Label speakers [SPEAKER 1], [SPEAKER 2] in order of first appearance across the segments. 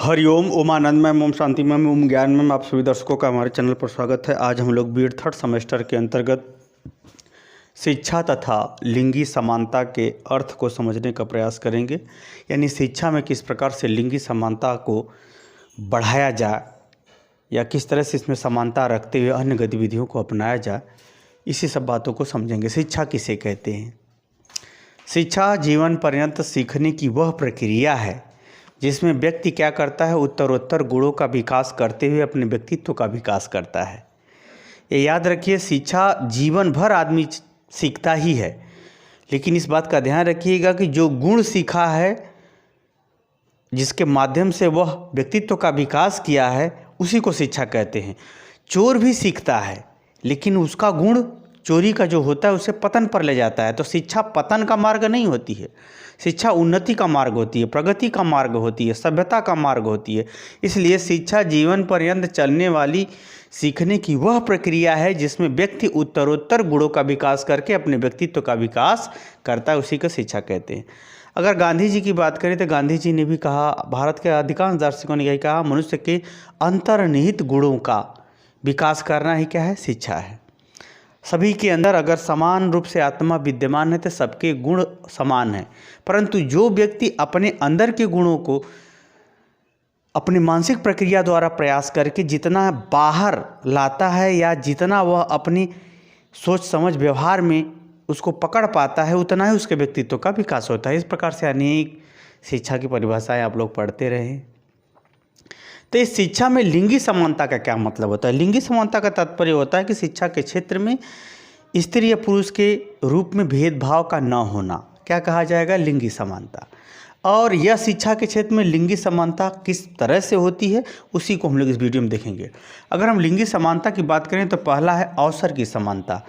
[SPEAKER 1] हरिओम ओमानंदमय ओम शांतिमय ओम ज्ञानमय। आप सभी दर्शकों का हमारे चैनल पर स्वागत है। आज हम लोग बीएड थर्ड सेमेस्टर के अंतर्गत शिक्षा तथा लिंगी समानता के अर्थ को समझने का प्रयास करेंगे। यानी शिक्षा में किस प्रकार से लिंगी समानता को बढ़ाया जाए या किस तरह से इसमें समानता रखते हुए अन्य गतिविधियों को अपनाया जाए, इसी सब बातों को समझेंगे। शिक्षा किसे कहते हैं? शिक्षा जीवन पर्यंत सीखने की वह प्रक्रिया है जिसमें व्यक्ति क्या करता है, उत्तरोत्तर गुणों का विकास करते हुए अपने व्यक्तित्व का विकास करता है। ये याद रखिए, शिक्षा जीवन भर आदमी सीखता ही है, लेकिन इस बात का ध्यान रखिएगा कि जो गुण सीखा है, जिसके माध्यम से वह व्यक्तित्व का विकास किया है, उसी को शिक्षा कहते हैं। चोर भी सीखता है, लेकिन उसका गुण चोरी का जो होता है उसे पतन पर ले जाता है। तो शिक्षा पतन का मार्ग नहीं होती है, शिक्षा उन्नति का मार्ग होती है, प्रगति का मार्ग होती है, सभ्यता का मार्ग होती है। इसलिए शिक्षा जीवन पर्यंत चलने वाली सीखने की वह प्रक्रिया है जिसमें व्यक्ति उत्तरोत्तर गुणों का विकास करके अपने व्यक्तित्व का विकास करता है, उसी को शिक्षा कहते हैं। अगर गांधी जी की बात करें तो गांधी जी ने भी कहा, भारत के अधिकांश दार्शनिकों ने यही कहा, मनुष्य के अंतर्निहित गुणों का विकास करना ही क्या है? शिक्षा है। सभी के अंदर अगर समान रूप से आत्मा विद्यमान है तो सबके गुण समान हैं, परंतु जो व्यक्ति अपने अंदर के गुणों को अपनी मानसिक प्रक्रिया द्वारा प्रयास करके जितना बाहर लाता है या जितना वह अपनी सोच समझ व्यवहार में उसको पकड़ पाता है, उतना ही उसके व्यक्तित्व का विकास होता है। इस प्रकार से अनेक शिक्षा की परिभाषाएं आप लोग पढ़ते रहे। तो इस शिक्षा में लिंगी समानता का क्या मतलब होता है? लिंगी समानता का तात्पर्य होता है कि शिक्षा के क्षेत्र में स्त्री या पुरुष के रूप में भेदभाव का न होना, क्या कहा जाएगा? लिंगी समानता। और यह शिक्षा के क्षेत्र में लिंगी समानता किस तरह से होती है, उसी को हम लोग इस वीडियो में देखेंगे। अगर हम लिंगी समानता की बात करें तो पहला है अवसर की समानता।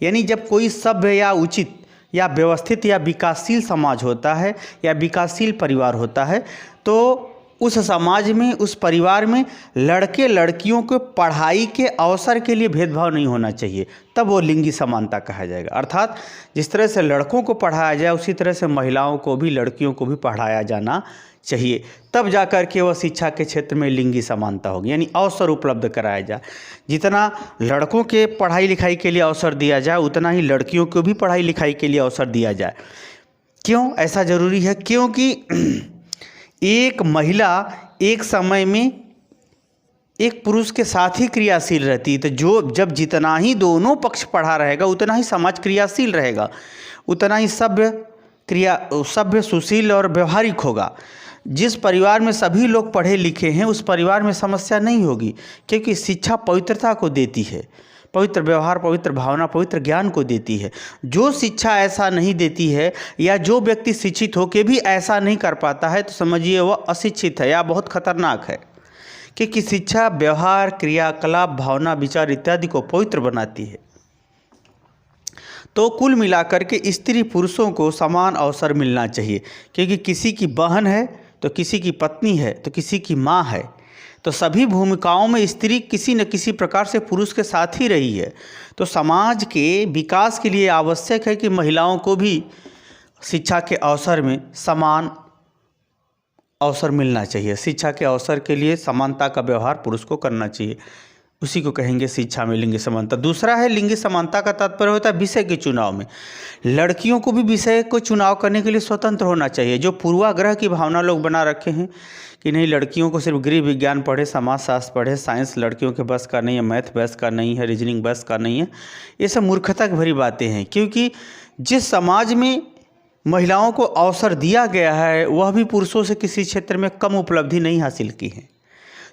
[SPEAKER 1] यानी जब कोई सभ्य या उचित या व्यवस्थित या विकासशील समाज होता है या विकासशील परिवार होता है, तो उस समाज में, उस परिवार में लड़के लड़कियों को पढ़ाई के अवसर के लिए भेदभाव नहीं होना चाहिए, तब वो लिंगी समानता कहा जाएगा। अर्थात जिस तरह से लड़कों को पढ़ाया जाए उसी तरह से महिलाओं को भी, लड़कियों को भी पढ़ाया जाना चाहिए, तब जा कर के वह शिक्षा के क्षेत्र में लिंगी समानता होगी। यानी अवसर उपलब्ध कराया जाए। जितना लड़कों के पढ़ाई लिखाई के लिए अवसर दिया जाए, उतना ही लड़कियों को भी पढ़ाई लिखाई के लिए अवसर दिया जाए। क्यों ऐसा ज़रूरी है? क्योंकि एक महिला एक समय में एक पुरुष के साथ ही क्रियाशील रहती है। तो जब जितना ही दोनों पक्ष पढ़ा रहेगा, उतना ही समाज क्रियाशील रहेगा, उतना ही सभ्य सुशील और व्यवहारिक होगा। जिस परिवार में सभी लोग पढ़े लिखे हैं, उस परिवार में समस्या नहीं होगी, क्योंकि शिक्षा पवित्रता को देती है, पवित्र व्यवहार, पवित्र भावना, पवित्र ज्ञान को देती है। जो शिक्षा ऐसा नहीं देती है या जो व्यक्ति शिक्षित होकर भी ऐसा नहीं कर पाता है, तो समझिए वह अशिक्षित है या बहुत खतरनाक है, क्योंकि शिक्षा व्यवहार, क्रियाकलाप, भावना, विचार इत्यादि को पवित्र बनाती है। तो कुल मिलाकर के स्त्री पुरुषों को समान अवसर मिलना चाहिए, क्योंकि किसी की बहन है तो किसी की पत्नी है तो किसी की माँ है। तो सभी भूमिकाओं में स्त्री किसी न किसी प्रकार से पुरुष के साथ ही रही है। तो समाज के विकास के लिए आवश्यक है कि महिलाओं को भी शिक्षा के अवसर में समान अवसर मिलना चाहिए। शिक्षा के अवसर के लिए समानता का व्यवहार पुरुष को करना चाहिए, उसी को कहेंगे शिक्षा में लिंगी समानता। दूसरा है लिंगी समानता का तात्पर्य होता है विषय के चुनाव में। लड़कियों को भी विषय को चुनाव करने के लिए स्वतंत्र होना चाहिए। जो पूर्वाग्रह की भावना लोग बना रखे हैं कि नहीं, लड़कियों को सिर्फ गृह विज्ञान पढ़े, समाजशास्त्र पढ़े, साइंस लड़कियों के बस का नहीं है, मैथ बस का नहीं है, रीजनिंग बस का नहीं है, ये सब मूर्खता की भरी बातें हैं। क्योंकि जिस समाज में महिलाओं को अवसर दिया गया है, वह भी पुरुषों से किसी क्षेत्र में कम उपलब्धि नहीं हासिल की है।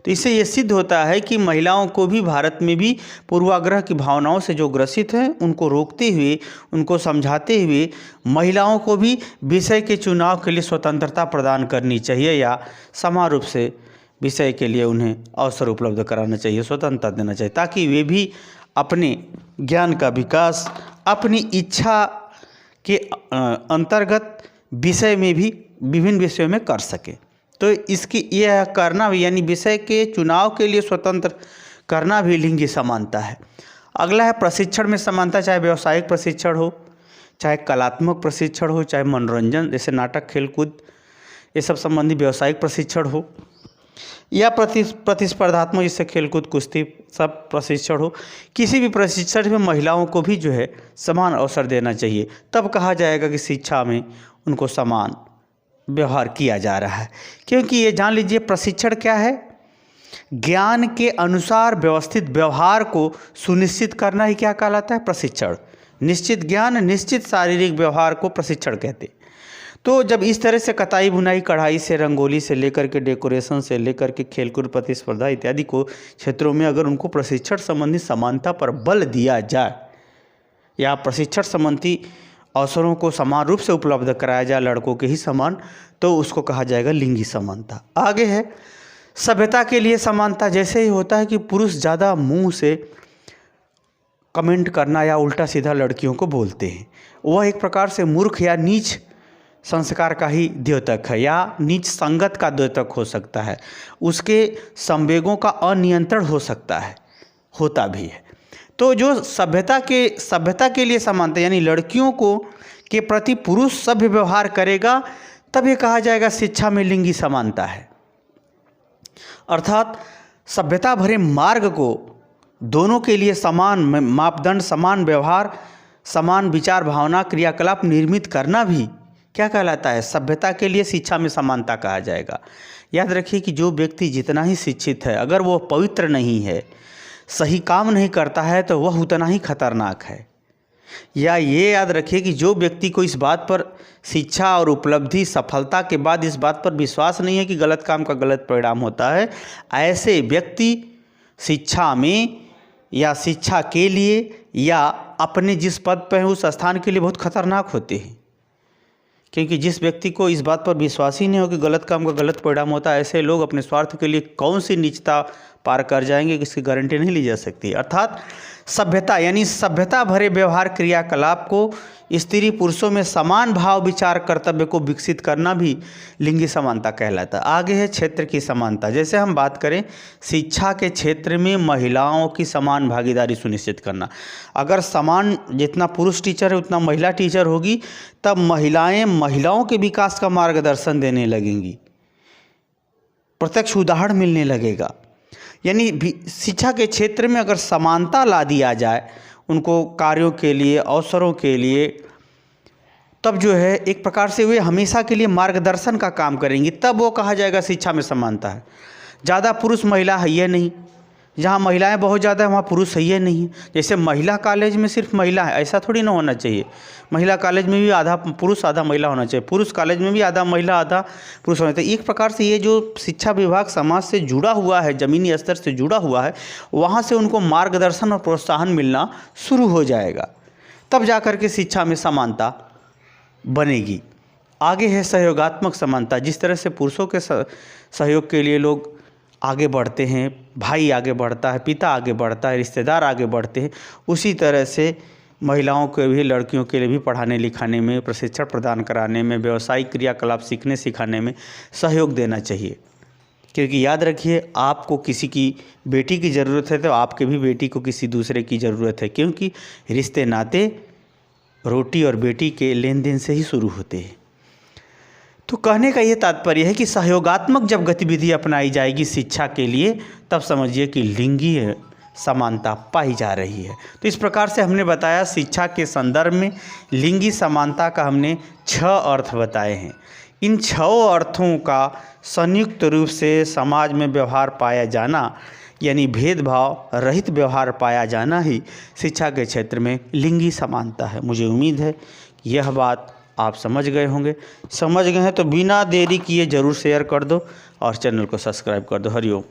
[SPEAKER 1] तो इससे ये सिद्ध होता है कि महिलाओं को भी, भारत में भी पूर्वाग्रह की भावनाओं से जो ग्रसित हैं, उनको रोकते हुए, उनको समझाते हुए महिलाओं को भी विषय के चुनाव के लिए स्वतंत्रता प्रदान करनी चाहिए या समान रूप से विषय के लिए उन्हें अवसर उपलब्ध कराना चाहिए, स्वतंत्रता देना चाहिए, ताकि वे भी अपने ज्ञान का विकास अपनी इच्छा के अंतर्गत विषय में भी विभिन्न विषयों में कर सके। तो इसकी यह करना भी, यानी विषय के चुनाव के लिए स्वतंत्र करना भी लिंगी समानता है। अगला है प्रशिक्षण में समानता, चाहे व्यावसायिक प्रशिक्षण हो, चाहे कलात्मक प्रशिक्षण हो, चाहे मनोरंजन जैसे नाटक, खेलकूद, ये सब संबंधी व्यावसायिक प्रशिक्षण हो। या प्रतिस्पर्धात्मक, जिससे खेलकूद, कुश्ती सब प्रशिक्षण हो, किसी भी प्रशिक्षण में महिलाओं को भी जो है समान अवसर देना चाहिए। तब कहा जाएगा कि शिक्षा में उनको समान व्यवहार किया जा रहा है। क्योंकि ये जान लीजिए, प्रशिक्षण क्या है? ज्ञान के अनुसार व्यवस्थित व्यवहार को सुनिश्चित करना ही क्या कहलाता है? प्रशिक्षण। निश्चित ज्ञान, निश्चित शारीरिक व्यवहार को प्रशिक्षण कहते हैं। तो जब इस तरह से कताई बुनाई, कढ़ाई से, रंगोली से लेकर के डेकोरेशन से लेकर के खेलकूद, प्रतिस्पर्धा इत्यादि को क्षेत्रों में अगर उनको प्रशिक्षण संबंधी समानता पर बल दिया जाए या प्रशिक्षण संबंधी अवसरों को समान रूप से उपलब्ध कराया जाए, लड़कों के ही समान, तो उसको कहा जाएगा लिंगी समानता। आगे है सभ्यता के लिए समानता। जैसे ही होता है कि पुरुष ज़्यादा मुंह से कमेंट करना या उल्टा सीधा लड़कियों को बोलते हैं, वह एक प्रकार से मूर्ख या नीच संस्कार का ही द्योतक है या नीच संगत का द्योतक हो सकता है। उसके संवेगों का अनियंत्रण हो सकता है, होता भी है। तो जो सभ्यता के लिए समानता, यानी लड़कियों को के प्रति पुरुष सभ्य व्यवहार करेगा, तब ये कहा जाएगा शिक्षा में लिंगी समानता है। अर्थात सभ्यता भरे मार्ग को दोनों के लिए समान मापदंड, समान व्यवहार, समान विचार, भावना, क्रियाकलाप निर्मित करना भी क्या कहलाता है? सभ्यता के लिए शिक्षा में समानता कहा जाएगा। याद रखिए कि जो व्यक्ति जितना ही शिक्षित है, अगर वो पवित्र नहीं है, सही काम नहीं करता है, तो वह उतना ही खतरनाक है। या ये याद रखिए कि जो व्यक्ति को इस बात पर शिक्षा और उपलब्धि, सफलता के बाद इस बात पर विश्वास नहीं है कि गलत काम का गलत परिणाम होता है, ऐसे व्यक्ति शिक्षा में या शिक्षा के लिए या अपने जिस पद पर हैं उस स्थान के लिए बहुत खतरनाक होते हैं। क्योंकि जिस व्यक्ति को इस बात पर विश्वास ही नहीं हो कि गलत काम का गलत परिणाम होता है, ऐसे लोग अपने स्वार्थ के लिए कौन सी नीचता पार कर जाएंगे, इसकी गारंटी नहीं ली जा सकती। अर्थात सभ्यता, यानी सभ्यता भरे व्यवहार, क्रियाकलाप को स्त्री पुरुषों में समान भाव, विचार, कर्तव्य को विकसित करना भी लिंगी समानता कहलाता है। आगे है क्षेत्र की समानता। जैसे हम बात करें शिक्षा के क्षेत्र में महिलाओं की समान भागीदारी सुनिश्चित करना। अगर समान जितना पुरुष टीचर है उतना महिला टीचर होगी, तब महिलाओं के विकास का मार्गदर्शन देने लगेंगी, प्रत्यक्ष उदाहरण मिलने लगेगा। यानी शिक्षा के क्षेत्र में अगर समानता ला दिया जाए उनको कार्यों के लिए, अवसरों के लिए, तब जो है एक प्रकार से वे हमेशा के लिए मार्गदर्शन का काम करेंगी, तब वो कहा जाएगा शिक्षा में समानता है। ज़्यादा पुरुष महिला है ये नहीं, जहाँ महिलाएं बहुत ज़्यादा है वहाँ पुरुष है ये नहीं। जैसे महिला कॉलेज में सिर्फ महिला है, ऐसा थोड़ी ना होना चाहिए। महिला कॉलेज में भी आधा पुरुष आधा महिला होना चाहिए, पुरुष कॉलेज में भी आधा महिला आधा पुरुष होना चाहिए। एक प्रकार से ये जो शिक्षा विभाग समाज से जुड़ा हुआ है, ज़मीनी स्तर से जुड़ा हुआ है, वहाँ से उनको मार्गदर्शन और प्रोत्साहन मिलना शुरू हो जाएगा, तब जा कर के शिक्षा में समानता बनेगी। आगे है सहयोगात्मक समानता। जिस तरह से पुरुषों के सहयोग के लिए लोग आगे बढ़ते हैं, भाई आगे बढ़ता है, पिता आगे बढ़ता है, रिश्तेदार आगे बढ़ते हैं, उसी तरह से महिलाओं के भी, लड़कियों के लिए भी पढ़ाने लिखाने में, प्रशिक्षण प्रदान कराने में, व्यावसायिक क्रियाकलाप सीखने सिखाने में सहयोग देना चाहिए। क्योंकि याद रखिए, आपको किसी की बेटी की ज़रूरत है तो आपके भी बेटी को किसी दूसरे की ज़रूरत है, क्योंकि रिश्ते नाते रोटी और बेटी के लेन देन से ही शुरू होते हैं। तो कहने का ये तात्पर्य है कि सहयोगात्मक जब गतिविधि अपनाई जाएगी शिक्षा के लिए, तब समझिए कि लिंगी समानता पाई जा रही है। तो इस प्रकार से हमने बताया शिक्षा के संदर्भ में लिंगी समानता का हमने 6 अर्थ बताए हैं। इन 6 अर्थों का संयुक्त रूप से समाज में व्यवहार पाया जाना, यानी भेदभाव रहित व्यवहार पाया जाना ही शिक्षा के क्षेत्र में लिंगी समानता है। मुझे उम्मीद है यह बात आप समझ गए होंगे। समझ गए हैं तो बिना देरी किए ज़रूर शेयर कर दो और चैनल को सब्सक्राइब कर दो। हरिओम।